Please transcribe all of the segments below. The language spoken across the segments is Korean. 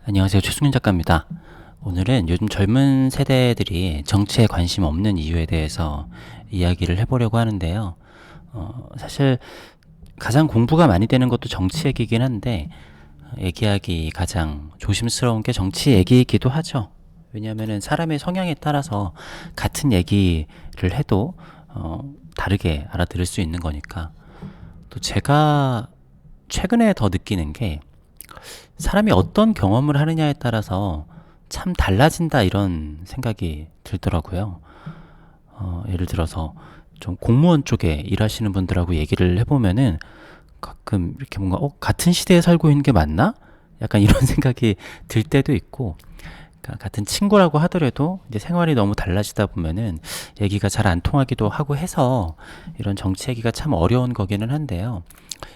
안녕하세요. 최승윤 작가입니다. 오늘은 요즘 젊은 세대들이 정치에 관심 없는 이유에 대해서 이야기를 해보려고 하는데요. 사실 가장 공부가 많이 되는 것도 정치 얘기이긴 한데, 얘기하기 가장 조심스러운 게 정치 얘기이기도 하죠. 왜냐하면 사람의 성향에 따라서 같은 얘기를 해도 다르게 알아들을 수 있는 거니까. 또 제가 최근에 더 느끼는 게, 사람이 어떤 경험을 하느냐에 따라서 참 달라진다, 이런 생각이 들더라고요. 예를 들어서 좀 공무원 쪽에 일하시는 분들하고 얘기를 해보면은 가끔 이렇게 뭔가 같은 시대에 살고 있는 게 맞나? 약간 이런 생각이 들 때도 있고, 그러니까 같은 친구라고 하더라도 이제 생활이 너무 달라지다 보면은 얘기가 잘 안 통하기도 하고 해서 이런 정치 얘기가 참 어려운 거기는 한데요.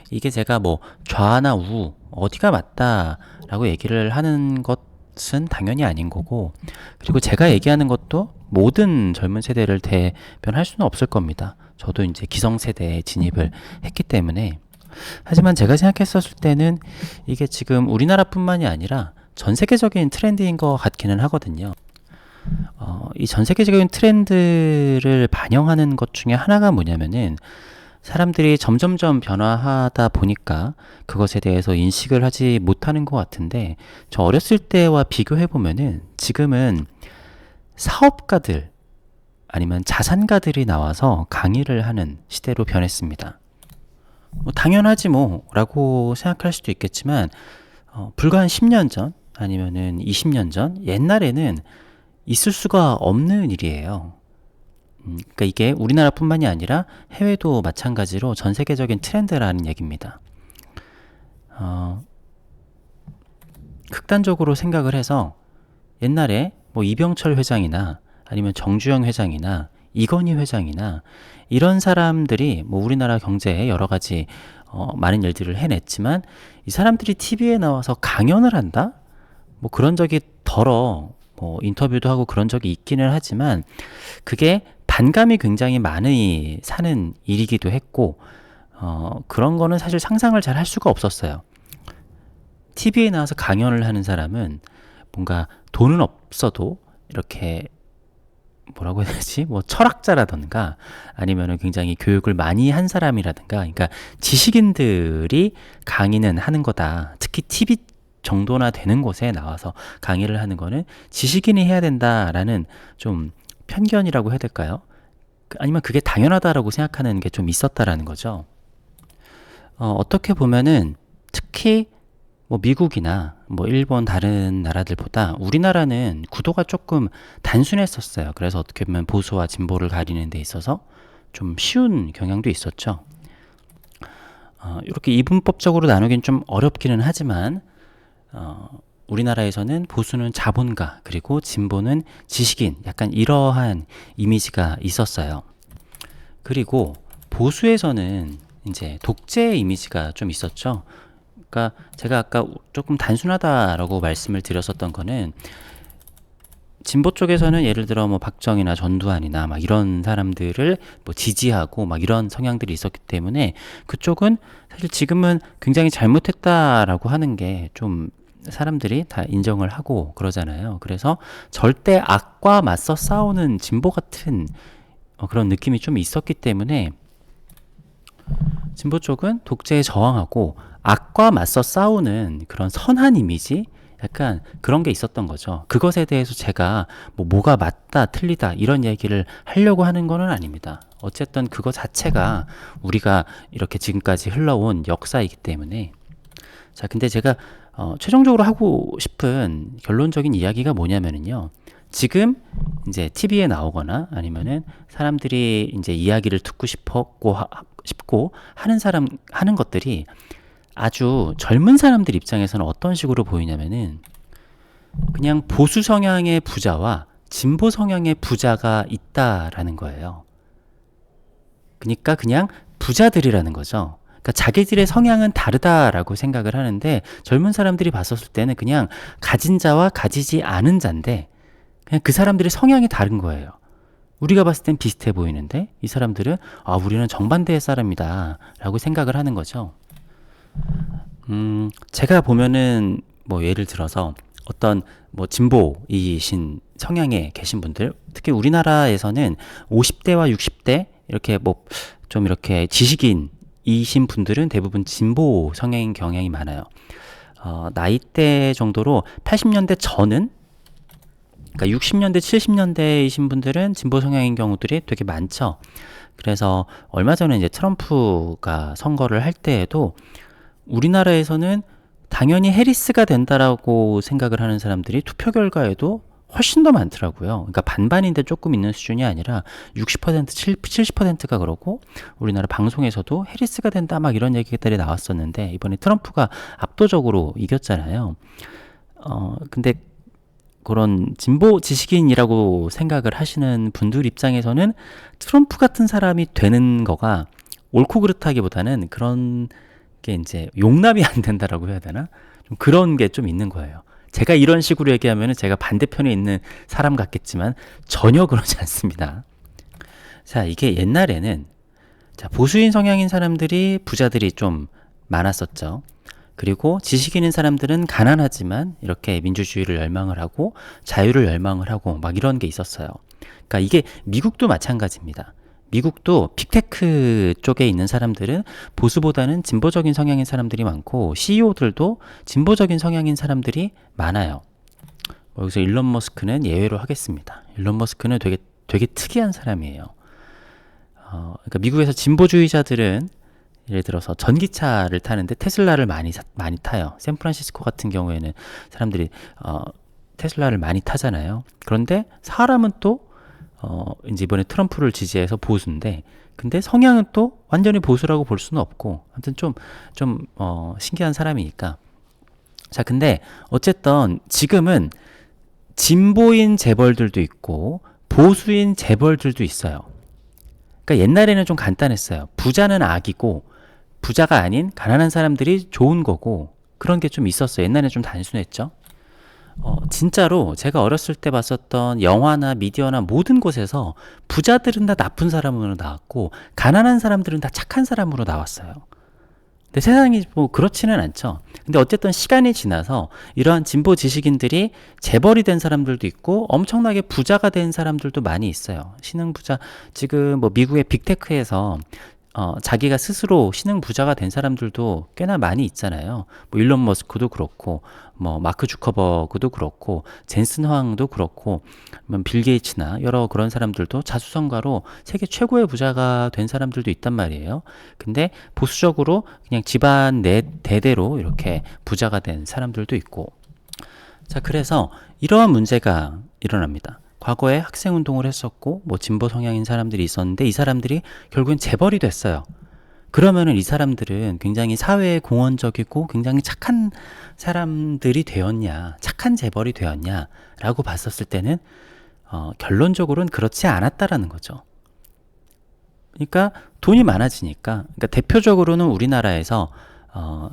이게 제가 뭐 좌나 우 어디가 맞다라고 얘기를 하는 것은 당연히 아닌 거고, 그리고 제가 얘기하는 것도 모든 젊은 세대를 대변할 수는 없을 겁니다. 저도 이제 기성세대에 진입을 했기 때문에. 하지만 제가 생각했었을 때는 이게 지금 우리나라뿐만이 아니라 전 세계적인 트렌드인 것 같기는 하거든요. 이 전 세계적인 트렌드를 반영하는 것 중에 하나가 뭐냐면은, 사람들이 점점점 변화하다 보니까 그것에 대해서 인식을 하지 못하는 것 같은데, 저 어렸을 때와 비교해 보면은 지금은 사업가들 아니면 자산가들이 나와서 강의를 하는 시대로 변했습니다. 뭐 당연하지 뭐 라고 생각할 수도 있겠지만, 불과 한 10년 전 아니면은 20년 전, 옛날에는 있을 수가 없는 일이에요. 그러니까 이게 우리나라뿐만이 아니라 해외도 마찬가지로 전 세계적인 트렌드라는 얘기입니다. 어, 극단적으로 생각을 해서 옛날에 뭐 이병철 회장이나 아니면 정주영 회장이나 이건희 회장이나 이런 사람들이 뭐 우리나라 경제에 여러 가지 많은 일들을 해냈지만, 이 사람들이 TV에 나와서 강연을 한다? 뭐 그런 적이 덜어 뭐 인터뷰도 하고 그런 적이 있기는 하지만, 그게 반감이 굉장히 많이 사는 일이기도 했고, 그런 거는 사실 상상을 잘 할 수가 없었어요. TV에 나와서 강연을 하는 사람은 뭔가 돈은 없어도 이렇게 뭐라고 해야 되지? 뭐 철학자라던가 아니면은 굉장히 교육을 많이 한 사람이라든가, 그러니까 지식인들이 강의는 하는 거다. 특히 TV 정도나 되는 곳에 나와서 강의를 하는 거는 지식인이 해야 된다라는 좀 편견이라고 해야 될까요? 아니면 그게 당연하다라고 생각하는 게 좀 있었다라는 거죠. 어떻게 보면은 특히 뭐 미국이나 뭐 일본 다른 나라들보다 우리나라는 구도가 조금 단순했었어요. 그래서 어떻게 보면 보수와 진보를 가리는 데 있어서 좀 쉬운 경향도 있었죠. 이렇게 이분법적으로 나누긴 좀 어렵기는 하지만, 우리나라에서는 보수는 자본가, 그리고 진보는 지식인, 약간 이러한 이미지가 있었어요. 그리고 보수에서는 이제 독재 이미지가 좀 있었죠. 그러니까 제가 아까 조금 단순하다라고 말씀을 드렸었던 거는, 진보 쪽에서는 예를 들어 뭐 박정희나 전두환이나 막 이런 사람들을 뭐 지지하고 막 이런 성향들이 있었기 때문에, 그쪽은 사실 지금은 굉장히 잘못했다라고 하는 게 좀 사람들이 다 인정을 하고 그러잖아요. 그래서 절대 악과 맞서 싸우는 진보 같은 그런 느낌이 좀 있었기 때문에, 진보 쪽은 독재에 저항하고 악과 맞서 싸우는 그런 선한 이미지, 약간 그런 게 있었던 거죠. 그것에 대해서 제가 뭐가 맞다 틀리다 이런 얘기를 하려고 하는 거는 아닙니다. 어쨌든 그거 자체가 우리가 이렇게 지금까지 흘러온 역사이기 때문에. 자, 근데 제가 최종적으로 하고 싶은 결론적인 이야기가 뭐냐면은요, 지금 이제 TV에 나오거나 아니면은 사람들이 이제 이야기를 듣고 싶고 하는 사람 하는 것들이, 아주 젊은 사람들 입장에서는 어떤 식으로 보이냐면은, 그냥 보수 성향의 부자와 진보 성향의 부자가 있다라는 거예요. 그러니까 그냥 부자들이라는 거죠. 그러니까 자기들의 성향은 다르다라고 생각을 하는데, 젊은 사람들이 봤었을 때는 그냥 가진 자와 가지지 않은 자인데, 그냥 그 사람들의 성향이 다른 거예요. 우리가 봤을 땐 비슷해 보이는데 이 사람들은 우리는 정반대의 사람이다 라고 생각을 하는 거죠. 제가 보면은 뭐 예를 들어서 어떤 뭐 진보이신 성향에 계신 분들, 특히 우리나라에서는 50대와 60대 이렇게 뭐 좀 이렇게 지식인이신 분들은 대부분 진보 성향인 경향이 많아요. 나이대 정도로 80년대 전은, 그러니까 60년대, 70년대이신 분들은 진보 성향인 경우들이 되게 많죠. 그래서 얼마 전에 이제 트럼프가 선거를 할 때에도 우리나라에서는 당연히 해리스가 된다라고 생각을 하는 사람들이 투표 결과에도 훨씬 더 많더라고요. 그러니까 반반인데 조금 있는 수준이 아니라 60%, 70%가 그러고, 우리나라 방송에서도 해리스가 된다 막 이런 얘기들이 나왔었는데 이번에 트럼프가 압도적으로 이겼잖아요. 근데 그런 진보 지식인이라고 생각을 하시는 분들 입장에서는 트럼프 같은 사람이 되는 거가 옳고 그렇다기보다는 그런 게 이제 용납이 안 된다라고 해야 되나? 좀 그런 게 좀 있는 거예요. 제가 이런 식으로 얘기하면 제가 반대편에 있는 사람 같겠지만 전혀 그러지 않습니다. 자, 이게 옛날에는, 자, 보수인 성향인 사람들이, 부자들이 좀 많았었죠. 그리고 지식인인 사람들은 가난하지만 이렇게 민주주의를 열망을 하고 자유를 열망을 하고 막 이런 게 있었어요. 그러니까 이게 미국도 마찬가지입니다. 미국도 빅테크 쪽에 있는 사람들은 보수보다는 진보적인 성향인 사람들이 많고, CEO들도 진보적인 성향인 사람들이 많아요. 여기서 일론 머스크는 예외로 하겠습니다. 일론 머스크는 되게 특이한 사람이에요. 그러니까 미국에서 진보주의자들은 예를 들어서 전기차를 타는데 테슬라를 많이 타요. 샌프란시스코 같은 경우에는 사람들이 테슬라를 많이 타잖아요. 그런데 사람은 또 이제 이번에 트럼프를 지지해서 보수인데, 근데 성향은 또 완전히 보수라고 볼 수는 없고, 아무튼 좀 신기한 사람이니까. 자, 근데 어쨌든 지금은 진보인 재벌들도 있고 보수인 재벌들도 있어요. 그러니까 옛날에는 좀 간단했어요. 부자는 악이고 부자가 아닌 가난한 사람들이 좋은 거고, 그런 게 좀 있었어요. 옛날에는 좀 단순했죠. 진짜로 제가 어렸을 때 봤었던 영화나 미디어나 모든 곳에서 부자들은 다 나쁜 사람으로 나왔고 가난한 사람들은 다 착한 사람으로 나왔어요. 근데 세상이 뭐 그렇지는 않죠. 근데 어쨌든 시간이 지나서 이러한 진보 지식인들이 재벌이 된 사람들도 있고 엄청나게 부자가 된 사람들도 많이 있어요. 신흥 부자, 지금 뭐 미국의 빅테크에서 자기가 스스로 신흥 부자가 된 사람들도 꽤나 많이 있잖아요. 뭐 일론 머스크도 그렇고, 뭐 마크 주커버그도 그렇고, 젠슨 황도 그렇고, 뭐 빌 게이츠나 여러 그런 사람들도 자수성가로 세계 최고의 부자가 된 사람들도 있단 말이에요. 근데 보수적으로 그냥 집안 내 대대로 이렇게 부자가 된 사람들도 있고. 자, 그래서 이러한 문제가 일어납니다. 과거에 학생운동을 했었고 뭐 진보 성향인 사람들이 있었는데 이 사람들이 결국엔 재벌이 됐어요. 그러면은 이 사람들은 굉장히 사회에 공헌적이고 굉장히 착한 사람들이 되었냐, 착한 재벌이 되었냐 라고 봤었을 때는 결론적으로는 그렇지 않았다라는 거죠. 그러니까 돈이 많아지니까, 그러니까 대표적으로는 우리나라에서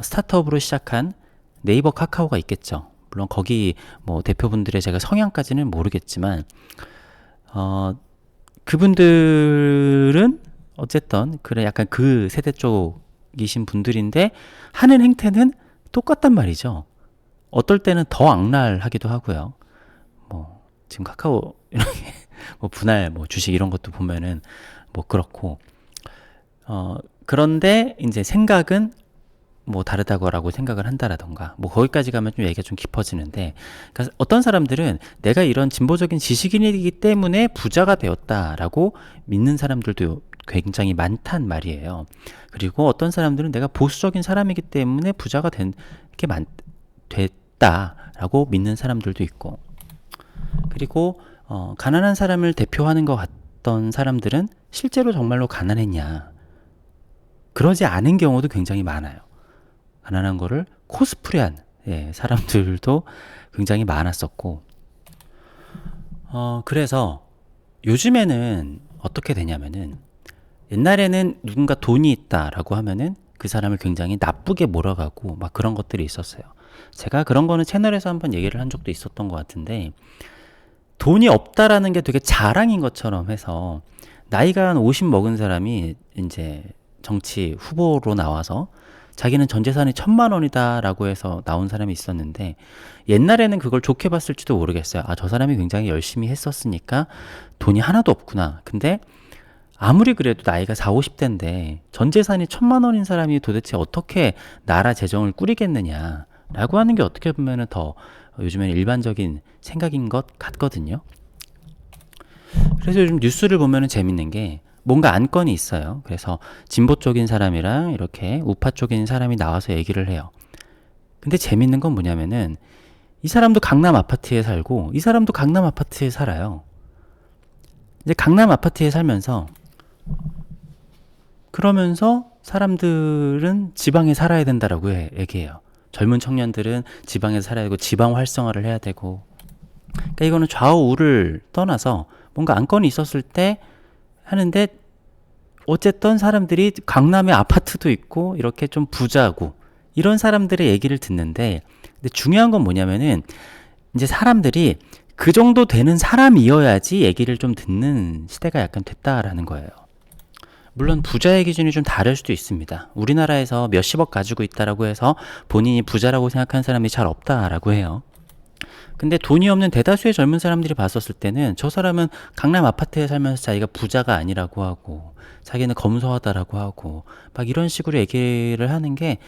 스타트업으로 시작한 네이버 카카오가 있겠죠. 물론 거기 뭐 대표분들의 제가 성향까지는 모르겠지만 그분들은 어쨌든 그래 약간 그 세대 쪽이신 분들인데 하는 행태는 똑같단 말이죠. 어떨 때는 더 악랄하기도 하고요. 뭐 지금 카카오 이렇게 뭐 분할 뭐 주식 이런 것도 보면은 뭐 그렇고, 그런데 이제 생각은 뭐 다르다고라고 생각을 한다라던가, 뭐 거기까지 가면 좀 얘기가 좀 깊어지는데, 그러니까 어떤 사람들은 내가 이런 진보적인 지식인이기 때문에 부자가 되었다라고 믿는 사람들도 굉장히 많단 말이에요. 그리고 어떤 사람들은 내가 보수적인 사람이기 때문에 부자가 됐다라고 믿는 사람들도 있고, 그리고 가난한 사람을 대표하는 것 같던 사람들은 실제로 정말로 가난했냐, 그러지 않은 경우도 굉장히 많아요. 가난한 거를 코스프레한 사람들도 굉장히 많았었고, 그래서 요즘에는 어떻게 되냐면은, 옛날에는 누군가 돈이 있다라고 하면은 그 사람을 굉장히 나쁘게 몰아가고 막 그런 것들이 있었어요. 제가 그런 거는 채널에서 한번 얘기를 한 적도 있었던 것 같은데, 돈이 없다라는 게 되게 자랑인 것처럼 해서 나이가 한 50 먹은 사람이 이제 정치 후보로 나와서 자기는 전 재산이 1,000만 원이다 라고 해서 나온 사람이 있었는데, 옛날에는 그걸 좋게 봤을지도 모르겠어요. 아, 저 사람이 굉장히 열심히 했었으니까 돈이 하나도 없구나. 근데 아무리 그래도 나이가 40, 50대인데 전 재산이 1,000만 원인 사람이 도대체 어떻게 나라 재정을 꾸리겠느냐 라고 하는 게 어떻게 보면 더 요즘에는 일반적인 생각인 것 같거든요. 그래서 요즘 뉴스를 보면 재밌는 게, 뭔가 안건이 있어요. 그래서 진보 쪽인 사람이랑 이렇게 우파 쪽인 사람이 나와서 얘기를 해요. 근데 재밌는 건 뭐냐면은, 이 사람도 강남 아파트에 살고 이 사람도 강남 아파트에 살아요. 이제 강남 아파트에 살면서, 그러면서 사람들은 지방에 살아야 된다라고 얘기해요. 젊은 청년들은 지방에서 살아야 되고 지방 활성화를 해야 되고. 그러니까 이거는 좌우를 떠나서 뭔가 안건이 있었을 때 하는데, 어쨌든 사람들이 강남에 아파트도 있고 이렇게 좀 부자고 이런 사람들의 얘기를 듣는데, 근데 중요한 건 뭐냐면은, 이제 사람들이 그 정도 되는 사람이어야지 얘기를 좀 듣는 시대가 약간 됐다라는 거예요. 물론 부자의 기준이 좀 다를 수도 있습니다. 우리나라에서 몇십억 가지고 있다라고 해서 본인이 부자라고 생각하는 사람이 잘 없다라고 해요. 근데 돈이 없는 대다수의 젊은 사람들이 봤었을 때는 저 사람은 강남 아파트에 살면서 자기가 부자가 아니라고 하고 자기는 검소하다라고 하고 막 이런 식으로 얘기를 하는 게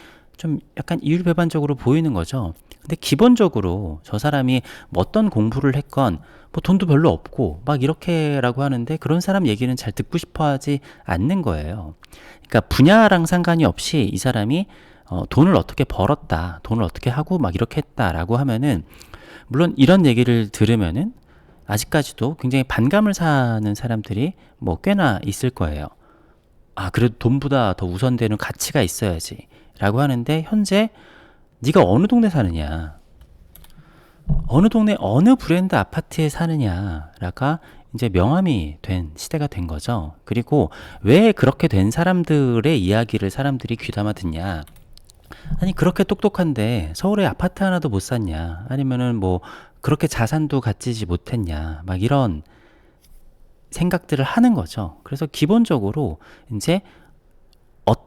좀 약간 이율배반적으로 보이는 거죠. 근데 기본적으로 저 사람이 뭐 어떤 공부를 했건 뭐 돈도 별로 없고 막 이렇게라고 하는데, 그런 사람 얘기는 잘 듣고 싶어 하지 않는 거예요. 그러니까 분야랑 상관이 없이 이 사람이 돈을 어떻게 벌었다, 돈을 어떻게 하고 막 이렇게 했다라고 하면은, 물론 이런 얘기를 들으면은 아직까지도 굉장히 반감을 사는 사람들이 뭐 꽤나 있을 거예요. 아, 그래도 돈보다 더 우선되는 가치가 있어야지 라고 하는데, 현재 네가 어느 동네 사느냐, 어느 동네 어느 브랜드 아파트에 사느냐라가 이제 명함이 된 시대가 된 거죠. 그리고 왜 그렇게 된 사람들의 이야기를 사람들이 귀담아 듣냐, 아니 그렇게 똑똑한데 서울에 아파트 하나도 못 샀냐, 아니면은 뭐 그렇게 자산도 갖지 못했냐, 막 이런 생각들을 하는 거죠. 그래서 기본적으로 이제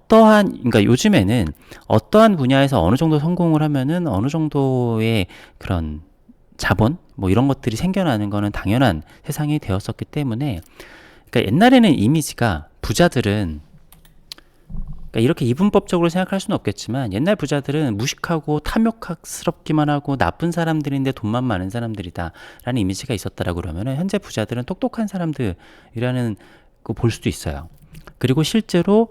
그러니까 요즘에는 어떠한 분야에서 어느 정도 성공을 하면은 어느 정도의 그런 자본 뭐 이런 것들이 생겨나는 거는 당연한 세상이 되었었기 때문에, 그러니까 옛날에는 이미지가 부자들은, 그러니까 이렇게 이분법적으로 생각할 수는 없겠지만, 옛날 부자들은 무식하고 탐욕스럽기만 하고 나쁜 사람들인데 돈만 많은 사람들이다 라는 이미지가 있었다라고 그러면은, 현재 부자들은 똑똑한 사람들이라는 거 볼 수도 있어요. 그리고 실제로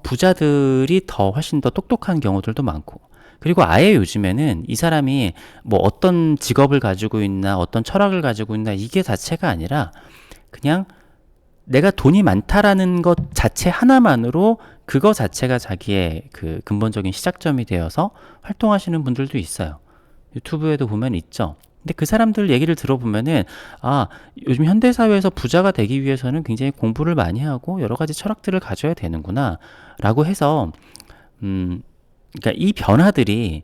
부자들이 더 훨씬 더 똑똑한 경우들도 많고, 그리고 아예 요즘에는 이 사람이 뭐 어떤 직업을 가지고 있나 어떤 철학을 가지고 있나 이게 자체가 아니라, 그냥 내가 돈이 많다라는 것 자체 하나만으로 그거 자체가 자기의 그 근본적인 시작점이 되어서 활동하시는 분들도 있어요. 유튜브에도 보면 있죠. 근데 그 사람들 얘기를 들어보면은, 아, 요즘 현대사회에서 부자가 되기 위해서는 굉장히 공부를 많이 하고 여러 가지 철학들을 가져야 되는구나 라고 해서, 그러니까 이 변화들이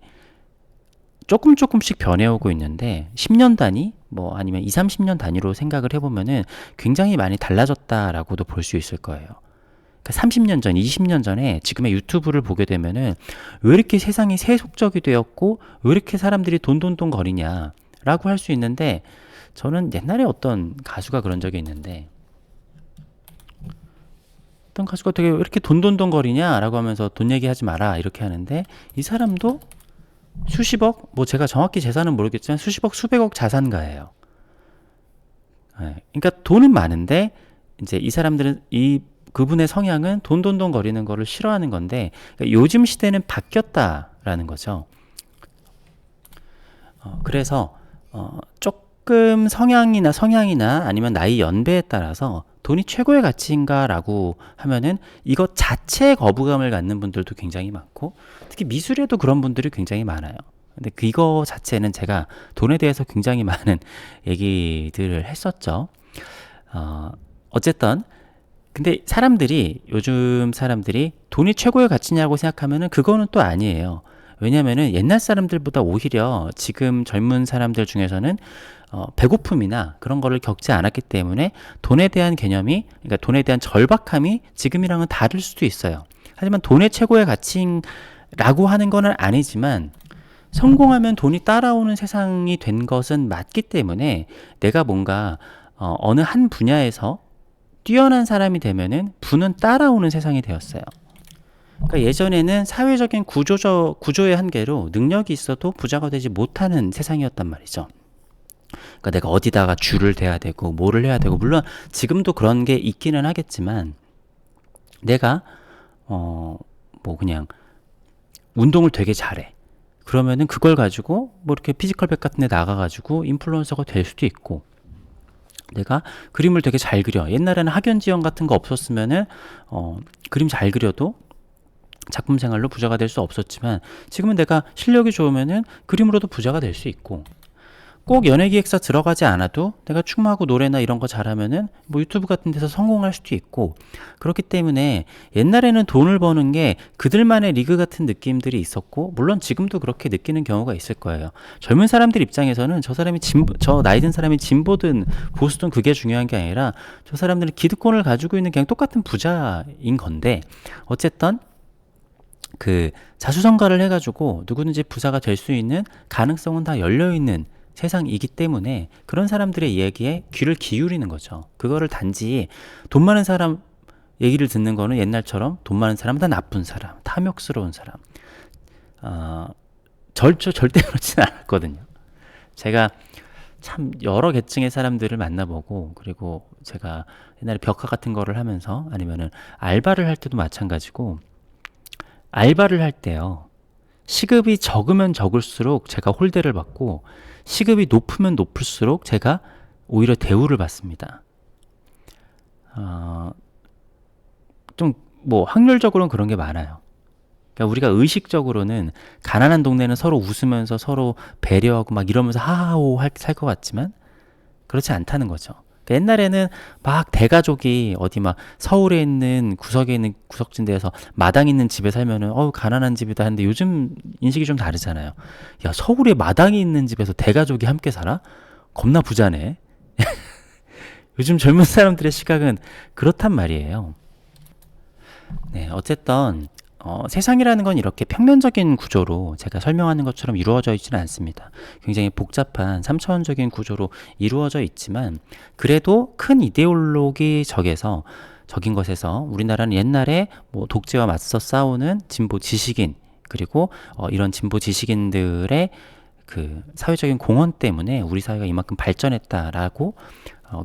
조금씩 변해오고 있는데, 10년 단위 뭐 아니면 2, 30년 단위로 생각을 해보면은 굉장히 많이 달라졌다라고도 볼 수 있을 거예요. 그러니까 30년 전, 20년 전에 지금의 유튜브를 보게 되면은 왜 이렇게 세상이 세속적이 되었고 왜 이렇게 사람들이 돈돈돈 거리냐 라고 할 수 있는데, 저는 옛날에 어떤 가수가 그런 적이 있는데, 어떤 가수가 되게 왜 이렇게 돈돈돈 거리냐 라고 하면서 돈 얘기하지 마라 이렇게 하는데, 이 사람도 수십억, 뭐 제가 정확히 재산은 모르겠지만 수십억, 수백억 자산가예요. 네. 그러니까 돈은 많은데 이제 이 사람들은 그분의 성향은 돈돈돈 거리는 거를 싫어하는 건데, 그러니까 요즘 시대는 바뀌었다라는 거죠. 그래서 조금 성향이나 아니면 나이 연배에 따라서 돈이 최고의 가치인가라고 하면은 이것 자체에 거부감을 갖는 분들도 굉장히 많고, 특히 미술에도 그런 분들이 굉장히 많아요. 근데 이거 자체는 제가 돈에 대해서 굉장히 많은 얘기들을 했었죠. 어쨌든 근데 요즘 사람들이 돈이 최고의 가치냐고 생각하면은 그거는 또 아니에요. 왜냐면은 옛날 사람들보다 오히려 지금 젊은 사람들 중에서는 배고픔이나 그런 거를 겪지 않았기 때문에 돈에 대한 개념이, 그러니까 돈에 대한 절박함이 지금이랑은 다를 수도 있어요. 하지만 돈의 최고의 가치인 라고 하는 거는 아니지만 성공하면 돈이 따라오는 세상이 된 것은 맞기 때문에 내가 뭔가 어느 한 분야에서 뛰어난 사람이 되면은 부는 따라오는 세상이 되었어요. 그러니까 예전에는 사회적인 구조의 한계로 능력이 있어도 부자가 되지 못하는 세상이었단 말이죠. 그러니까 내가 어디다가 줄을 대야 되고 뭐를 해야 되고, 물론 지금도 그런 게 있기는 하겠지만 내가 뭐 그냥 운동을 되게 잘해. 그러면은 그걸 가지고 뭐 이렇게 피지컬백 같은 데 나가가지고 인플루언서가 될 수도 있고, 내가 그림을 되게 잘 그려. 옛날에는 학연 지원 같은 거 없었으면은 그림 잘 그려도 작품 생활로 부자가 될 수 없었지만, 지금은 내가 실력이 좋으면은 그림으로도 부자가 될 수 있고, 꼭 연예기획사 들어가지 않아도 내가 춤하고 노래나 이런 거 잘하면은 뭐 유튜브 같은 데서 성공할 수도 있고, 그렇기 때문에 옛날에는 돈을 버는 게 그들만의 리그 같은 느낌들이 있었고, 물론 지금도 그렇게 느끼는 경우가 있을 거예요. 젊은 사람들 입장에서는 저 나이 든 사람이 진보든 보수든 그게 중요한 게 아니라, 저 사람들은 기득권을 가지고 있는 그냥 똑같은 부자인 건데, 어쨌든 그 자수성가를 해가지고 누구든지 부자가 될 수 있는 가능성은 다 열려있는 세상이기 때문에 그런 사람들의 이야기에 귀를 기울이는 거죠. 그거를 단지 돈 많은 사람 얘기를 듣는 거는 옛날처럼 돈 많은 사람은 다 나쁜 사람, 탐욕스러운 사람, 절대 그렇진 않았거든요. 제가 참 여러 계층의 사람들을 만나보고, 그리고 제가 옛날에 벽화 같은 거를 하면서 아니면은 알바를 할 때도 마찬가지고, 알바를 할 때요, 시급이 적으면 적을수록 제가 홀대를 받고, 시급이 높으면 높을수록 제가 오히려 대우를 받습니다. 좀 뭐 확률적으로는 그런 게 많아요. 그러니까 우리가 의식적으로는 가난한 동네는 서로 웃으면서 서로 배려하고 막 이러면서 하하호 살 것 같지만 그렇지 않다는 거죠. 그러니까 옛날에는 막 대가족이 어디 막 서울에 있는 구석에 있는 구석진 데에서 마당 있는 집에 살면은 가난한 집이다 하는데, 요즘 인식이 좀 다르잖아요. 야, 서울에 마당이 있는 집에서 대가족이 함께 살아? 겁나 부자네. 요즘 젊은 사람들의 시각은 그렇단 말이에요. 네, 어쨌든 세상이라는 건 이렇게 평면적인 구조로 제가 설명하는 것처럼 이루어져 있지는 않습니다. 굉장히 복잡한 3차원적인 구조로 이루어져 있지만, 그래도 큰 적인 것에서 우리나라는 옛날에 뭐 독재와 맞서 싸우는 진보 지식인, 그리고 이런 진보 지식인들의 그 사회적인 공헌 때문에 우리 사회가 이만큼 발전했다라고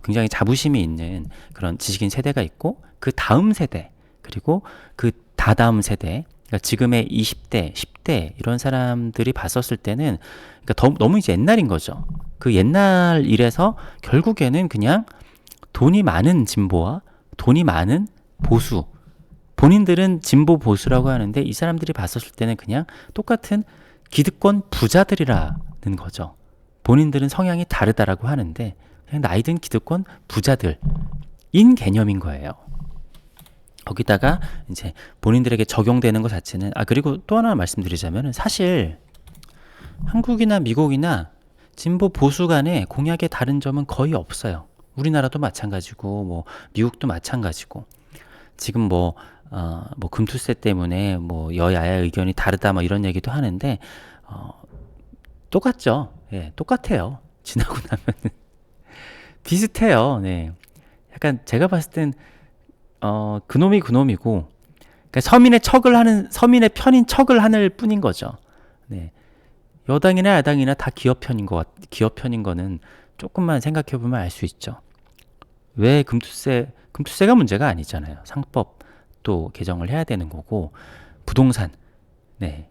굉장히 자부심이 있는 그런 지식인 세대가 있고, 그 다음 세대, 그리고 그 다다음 세대, 그러니까 지금의 20대, 10대 이런 사람들이 봤었을 때는, 그러니까 너무 이제 옛날인 거죠. 그 옛날 일에서 결국에는 그냥 돈이 많은 진보와 돈이 많은 보수, 본인들은 진보 보수라고 하는데 이 사람들이 봤었을 때는 그냥 똑같은 기득권 부자들이라는 거죠. 본인들은 성향이 다르다라고 하는데 그냥 나이든 기득권 부자들인 개념인 거예요. 거기다가 이제 본인들에게 적용되는 것 자체는, 그리고 또 하나 말씀드리자면, 사실 한국이나 미국이나 진보 보수 간의 공약의 다른 점은 거의 없어요. 우리나라도 마찬가지고 뭐 미국도 마찬가지고, 지금 뭐 금투세 때문에 뭐 여야의 의견이 다르다 뭐 이런 얘기도 하는데 똑같죠. 예, 똑같아요. 지나고 나면은 비슷해요. 네. 약간 제가 봤을 땐 그놈이 그놈이고, 그러니까 서민의 편인 척을 하는 뿐인 거죠. 네. 여당이나 야당이나 다 기업 편인 거는 조금만 생각해 보면 알 수 있죠. 왜 금투세가 문제가 아니잖아요. 상법도 개정을 해야 되는 거고, 부동산, 네.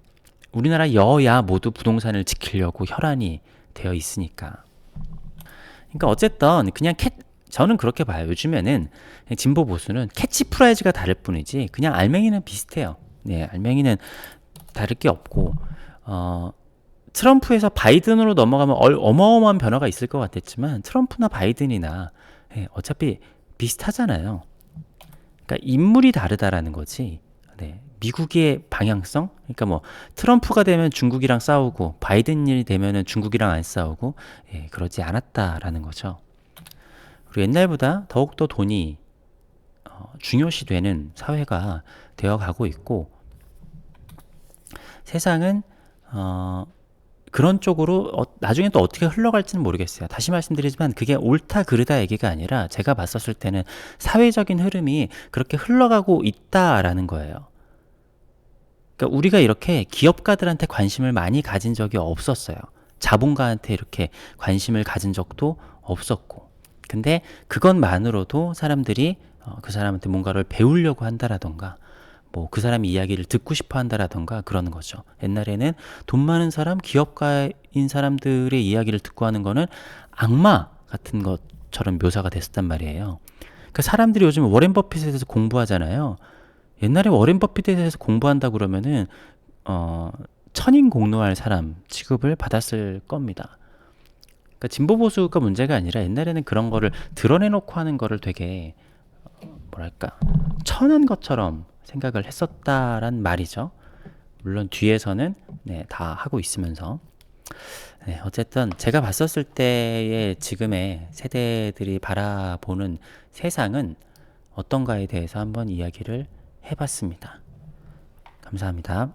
우리나라 여야 모두 부동산을 지키려고 혈안이 되어 있으니까. 그러니까 어쨌든 그냥 저는 그렇게 봐요. 요즘에는 진보 보수는 캐치프라이즈가 다를 뿐이지 그냥 알맹이는 비슷해요. 네, 알맹이는 다를 게 없고, 트럼프에서 바이든으로 넘어가면 어마어마한 변화가 있을 것 같았지만, 트럼프나 바이든이나 어차피 비슷하잖아요. 그러니까 인물이 다르다라는 거지. 네, 미국의 방향성, 그러니까 뭐 트럼프가 되면 중국이랑 싸우고 바이든이 되면은 중국이랑 안 싸우고, 그러지 않았다라는 거죠. 그리고 옛날보다 더욱더 돈이 중요시 되는 사회가 되어가고 있고, 세상은 그런 쪽으로 나중에 또 어떻게 흘러갈지는 모르겠어요. 다시 말씀드리지만 그게 옳다 그르다 얘기가 아니라 제가 봤었을 때는 사회적인 흐름이 그렇게 흘러가고 있다라는 거예요. 그러니까 우리가 이렇게 기업가들한테 관심을 많이 가진 적이 없었어요. 자본가한테 이렇게 관심을 가진 적도 없었고. 근데 그것만으로도 사람들이 그 사람한테 뭔가를 배우려고 한다라던가 뭐 그 사람이 이야기를 듣고 싶어 한다라던가 그러는 거죠. 옛날에는 돈 많은 사람, 기업가인 사람들의 이야기를 듣고 하는 거는 악마 같은 것처럼 묘사가 됐었단 말이에요. 그 사람들이 요즘 워렌 버핏에 대해서 공부하잖아요. 옛날에 워렌 버핏에 대해서 공부한다 그러면은 천인공노할 사람 취급을 받았을 겁니다. 그러니까 진보 보수가 문제가 아니라 옛날에는 그런 거를 드러내놓고 하는 거를 되게 뭐랄까 천한 것처럼 생각을 했었다란 말이죠. 물론 뒤에서는 네, 다 하고 있으면서 네, 어쨌든 제가 봤었을 때의 지금의 세대들이 바라보는 세상은 어떤가에 대해서 한번 이야기를 해봤습니다. 감사합니다.